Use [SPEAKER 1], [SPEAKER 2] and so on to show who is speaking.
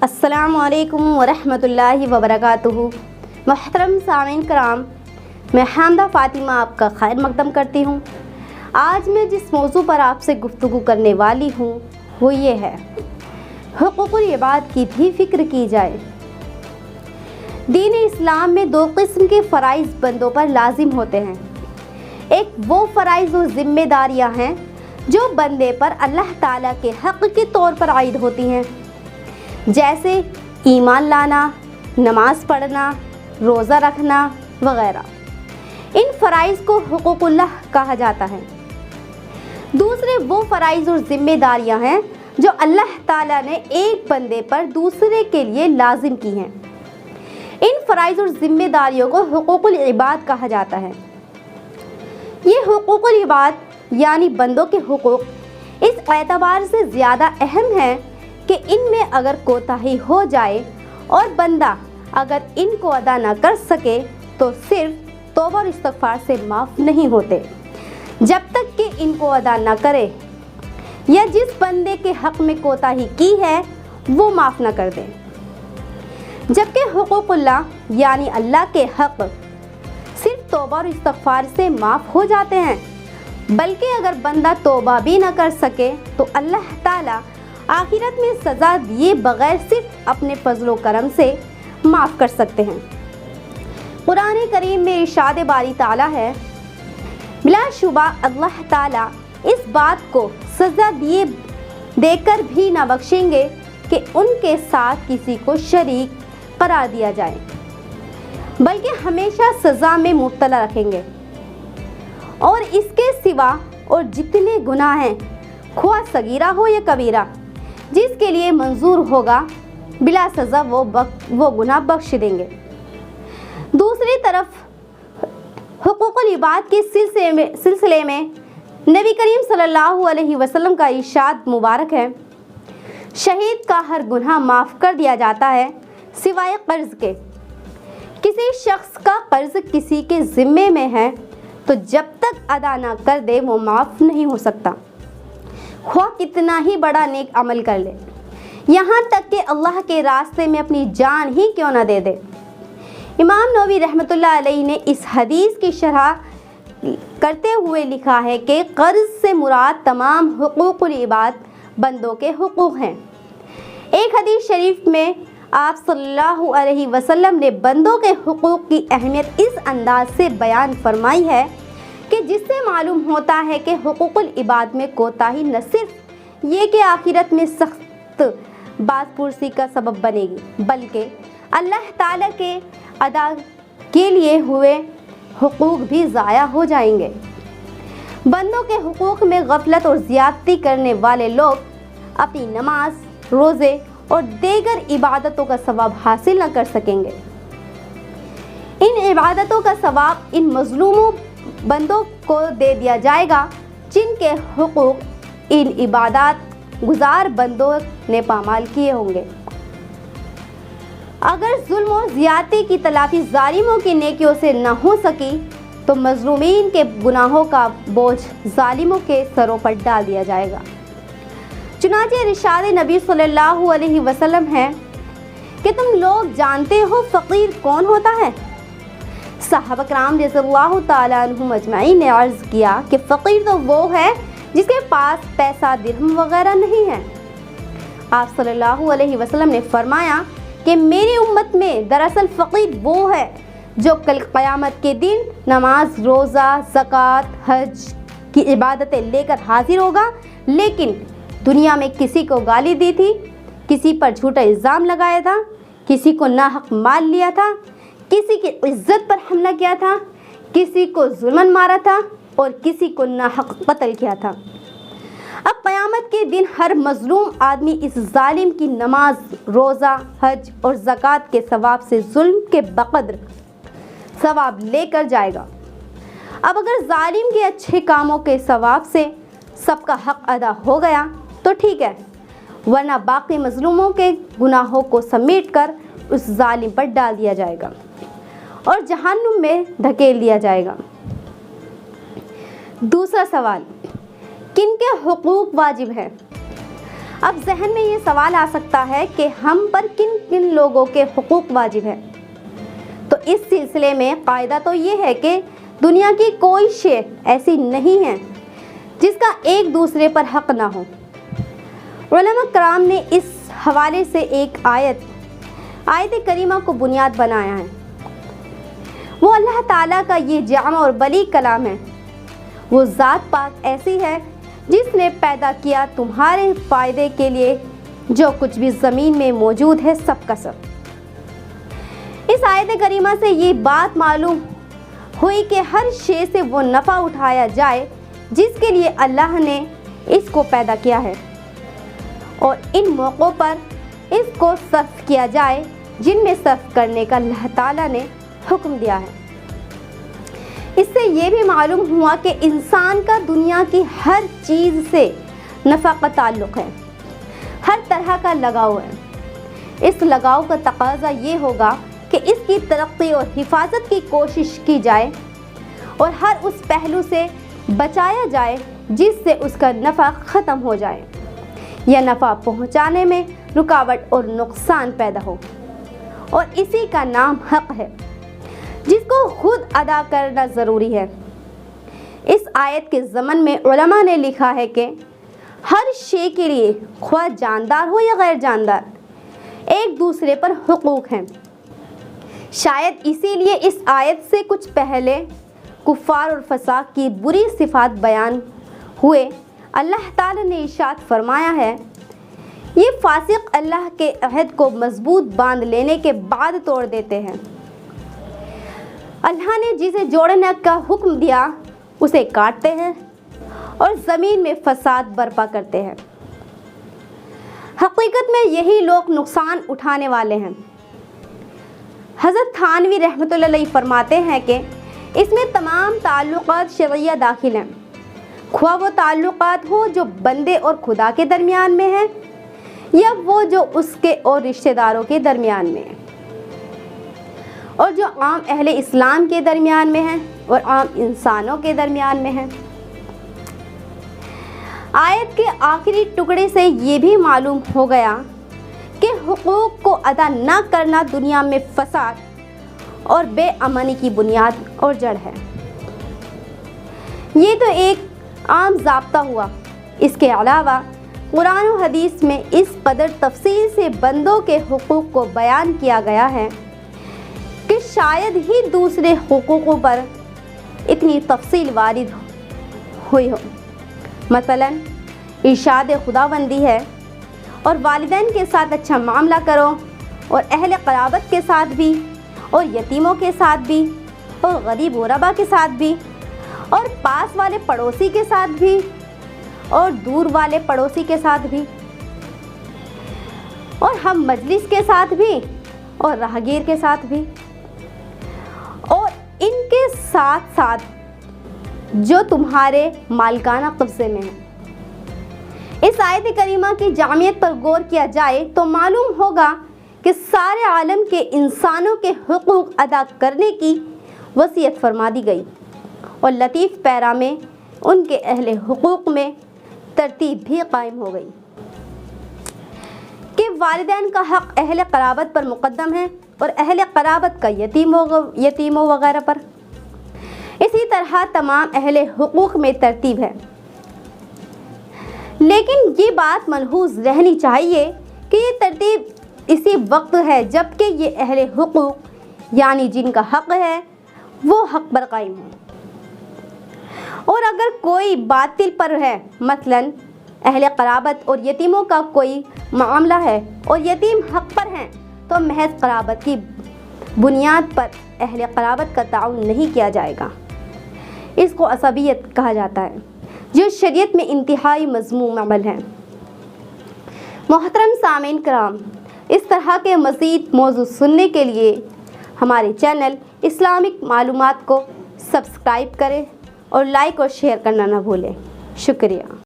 [SPEAKER 1] अस्सलामु अलैकुम वरहमतुल्लाहि वबरकातुहू। मोहतरम सामीन कराम, मैं हामदा फ़ातिमा आपका खैर मकदम करती हूँ। आज मैं जिस मौजू पर आपसे गुफ्तगू करने वाली हूँ वो ये है, हुकूकुल इबाद की भी फ़िक्र की जाए। दीन इस्लाम में दो किस्म के फ़राइज़ बंदों पर लाजिम होते हैं। एक वो फ़राइज़ और ज़िम्मेदारियाँ हैं जो बंदे पर अल्लाह ताला के हक़ के तौर पर आयद होती हैं, जैसे ईमान लाना, नमाज पढ़ना, रोज़ा रखना वग़ैरह। इन फ़राइज़ को हुकूकुल्लाह कहा जाता है। दूसरे वो फ़राइज़ और ज़िम्मेदारियाँ हैं जो अल्लाह ताला ने एक बंदे पर दूसरे के लिए लाजिम की हैं। इन फ़राइज़ और ज़िम्मेदारियों को हुकूकुल इबाद कहा जाता है। ये हुकूकुल इबाद यानी बंदों के हुकूक इस एतबार से ज़्यादा अहम है कि इनमें अगर कोताही हो जाए और बंदा अगर इनको अदा ना कर सके तो सिर्फ तौबा और इस्तिग़फ़ार से माफ़ नहीं होते, जब तक कि इनको अदा ना करे या जिस बंदे के हक़ में कोताही की है वो माफ़ ना कर दे। जबकि हुकूकुल्लाह यानी अल्लाह के हक़ सिर्फ तौबा और इस्तिग़फ़ार से माफ़ हो जाते हैं, बल्कि अगर बंदा तौबा भी ना कर सके तो अल्लाह ताला आखिरत में सज़ा दिए बग़ैर सिर्फ अपने फ़ज़्ल व करम से माफ़ कर सकते हैं। कुरान करीम में इरशाद बारी ताला है, बिलाशुबा अल्लाह ताला इस बात को सज़ा दिए देकर भी ना बख्शेंगे कि उनके साथ किसी को शरीक करार दिया जाए, बल्कि हमेशा सज़ा में मुब्तला रखेंगे। और इसके सिवा और जितने गुनाह हैं, ख्वाह सगीरा हो या कबीरा, जिसके लिए मंजूर होगा बिला सज़ा वो गुनाह बख्श देंगे। दूसरी तरफ हुकूकुल इबाद के सिलसिले में नबी करीम सल्लल्लाहु अलैहि वसल्लम का इरशाद मुबारक है, शहीद का हर गुनाह माफ़ कर दिया जाता है सिवाय कर्ज़ के। किसी शख्स का कर्ज़ किसी के ज़िम्मे में है तो जब तक अदा ना कर दे वो माफ़ नहीं हो सकता, ख्वाह कितना ही बड़ा नेक अमल कर ले, यहाँ तक कि अल्लाह के रास्ते में अपनी जान ही क्यों ना दे दे। इमाम नववी रहमतुल्लाह अलैहि ने इस हदीस की शरह करते हुए लिखा है कि कर्ज़ से मुराद तमाम हुकूकुल इबाद बंदों के हुकूक हैं। एक हदीस शरीफ में आप सल्लल्लाहु अलैहि वसल्लम ने बंदों के हुकूक की अहमियत इस अंदाज से बयान फरमाई है कि जिससे मालूम होता है कि हुकूकुल इबाद में कोताही न सिर्फ ये कि आखिरत में सख्त बाज़पुरसी का सबब बनेगी, बल्कि अल्लाह ताला के अदा के लिए हुए हुकूक भी ज़ाया हो जाएंगे। बंदों के हुकूक में गफलत और ज़्यादती करने वाले लोग अपनी नमाज, रोज़े और दीगर इबादतों का सवाब हासिल न कर सकेंगे। इन इबादतों का सवाब इन मज़लूमों बंदों को दे दिया जाएगा जिनके हुकूक इन इबादत गुजार बंदों ने पामाल किए होंगे। अगर जुल्म और ज़्यादती की तलाफ़ी ज़ालिमों की नेकियों से न हो सकी तो मज़लूमीन के गुनाहों का बोझ ज़ालिमों के सरों पर डाल दिया जाएगा। चुनांचे इरशाद नबी सल्लल्लाहु अलैहि वसल्लम है कि तुम लोग जानते हो फ़कीर कौन होता है? सहाबा कराम रज़ियल्लाहु ताला अन्हुम अजमाइन ने अर्ज़ किया कि फ़कीर तो वो है जिसके पास पैसा दिरहम वग़ैरह नहीं है। आप सल्लल्लाहु अलैहि वसल्लम ने फरमाया कि मेरी उम्मत में दरअसल फ़कीर वो है जो कल क़यामत के दिन नमाज, रोज़ा, ज़कात, हज की इबादतें लेकर हाजिर होगा, लेकिन दुनिया में किसी को गाली दी थी, किसी पर झूठा इल्ज़ाम लगाया था, किसी को नाहक माल लिया था, किसी की इज्जत पर हमला किया था, किसी को जुल्मन मारा था और किसी को नाहक कत्ल किया था। अब क़यामत के दिन हर मज़लूम आदमी इस जालिम की नमाज, रोज़ा, हज और ज़कात के सवाब से जुल्म के बक़द्र सवाब लेकर जाएगा। अब अगर जालिम के अच्छे कामों के सवाब से सबका हक़ अदा हो गया तो ठीक है, वरना बाकी मज़लूमों के गुनाहों को समेट कर उस जालिम पर डाल दिया जाएगा और जहन्नुम में धकेल दिया जाएगा। दूसरा सवाल, किन के हुकूक वाजिब हैं? اب ذہن میں یہ سوال آ سکتا ہے کہ ہم پر کن کن لوگوں کے حقوق واجب ہیں؟ تو اس سلسلے میں قاعدہ تو یہ ہے کہ دنیا کی کوئی شے ایسی نہیں ہے جس کا ایک دوسرے پر حق نہ ہو۔ علماء کرام نے اس حوالے سے ایک آیت کریمہ کو بنیاد بنایا ہے۔ وہ اللہ تعالیٰ کا یہ جامع اور بلیغ کلام ہے۔ وہ ذات پاک ایسی ہے جس نے پیدا کیا تمہارے فائدے کے لیے جو کچھ بھی زمین میں موجود ہے سب کا سب۔ اس آیت کریمہ سے یہ بات معلوم ہوئی کہ ہر شے سے وہ نفع اٹھایا جائے جس کے لیے اللہ نے اس کو پیدا کیا ہے، اور ان موقعوں پر اس کو صرف کیا جائے جن میں صرف کرنے کا اللہ تعالیٰ نے حکم دیا ہے۔ اس سے یہ بھی معلوم ہوا کہ انسان کا دنیا کی ہر چیز سے نفع کا تعلق ہے، ہر طرح کا لگاؤ ہے۔ اس لگاؤ کا تقاضا یہ ہوگا کہ اس کی ترقی اور حفاظت کی کوشش کی جائے اور ہر اس پہلو سے بچایا جائے جس سے اس کا نفع ختم ہو جائے یا نفع پہنچانے میں رکاوٹ اور نقصان پیدا ہو، اور اسی کا نام حق ہے جس کو خود ادا کرنا ضروری ہے۔ اس آیت کے ضمن میں علماء نے لکھا ہے کہ ہر شے کے لیے خواہ جاندار ہو یا غیر جاندار ایک دوسرے پر حقوق ہیں۔ شاید اسی لیے اس آیت سے کچھ پہلے کفار اور فساق کی بری صفات بیان ہوئے اللہ تعالی نے ارشاد فرمایا ہے، یہ فاسق اللہ کے عہد کو مضبوط باندھ لینے کے بعد توڑ دیتے ہیں۔ اللہ نے جسے جوڑنے کا حکم دیا اسے کاٹتے ہیں اور زمین میں فساد برپا کرتے ہیں۔ حقیقت میں یہی لوگ نقصان اٹھانے والے ہیں۔ حضرت تھانوی رحمۃ اللہ علیہ فرماتے ہیں کہ اس میں تمام تعلقات شرعیہ داخل ہیں، خواہ وہ تعلقات ہو جو بندے اور خدا کے درمیان میں ہیں یا وہ جو اس کے اور رشتہ داروں کے درمیان میں ہیں، اور جو عام اہل اسلام کے درمیان میں ہیں اور عام انسانوں کے درمیان میں ہیں۔ آیت کے آخری ٹکڑے سے یہ بھی معلوم ہو گیا کہ حقوق کو ادا نہ کرنا دنیا میں فساد اور بے امنی کی بنیاد اور جڑ ہے۔ یہ تو ایک عام ضابطہ ہوا، اس کے علاوہ قرآن و حدیث میں اس قدر تفصیل سے بندوں کے حقوق کو بیان کیا گیا ہے کہ شاید ہی دوسرے حقوقوں پر اتنی تفصیل وارد ہوئی ہو۔ مثلا ارشاد خداوندی ہے، اور والدین کے ساتھ اچھا معاملہ کرو، اور اہل قرابت کے ساتھ بھی، اور یتیموں کے ساتھ بھی، اور غریب غربا کے ساتھ بھی، اور پاس والے پڑوسی کے ساتھ بھی، اور دور والے پڑوسی کے ساتھ بھی، اور ہم مجلس کے ساتھ بھی، اور راہگیر کے ساتھ بھی، اور ان کے ساتھ ساتھ جو تمہارے مالکانہ قبضے میں ہیں۔ اس آیت کریمہ کی جامعیت پر غور کیا جائے تو معلوم ہوگا کہ سارے عالم کے انسانوں کے حقوق ادا کرنے کی وصیت فرما دی گئی، اور لطیف پیرا میں ان کے اہل حقوق میں ترتیب بھی قائم ہو گئی کہ والدین کا حق اہل قرابت پر مقدم ہے اور اہل قرابت کا یتیموں وغیرہ پر۔ اسی طرح تمام اہل حقوق میں ترتیب ہے، لیکن یہ بات ملحوظ رہنی چاہیے کہ یہ ترتیب اسی وقت ہے جب کہ یہ اہل حقوق یعنی جن کا حق ہے وہ حق پر قائم ہو، اور اگر کوئی باطل پر ہے، مثلا اہل قرابت اور یتیموں کا کوئی معاملہ ہے اور یتیم حق پر ہیں، تو محض قرابت کی بنیاد پر اہل قرابت کا تعاون نہیں کیا جائے گا۔ اس کو عصبیت کہا جاتا ہے، جو شریعت میں انتہائی مذموم عمل ہے۔ محترم سامعین کرام، اس طرح کے مزید موضوع سننے کے لیے ہمارے چینل اسلامک معلومات کو سبسکرائب کریں اور لائک اور شیئر کرنا نہ بھولیں۔ شکریہ۔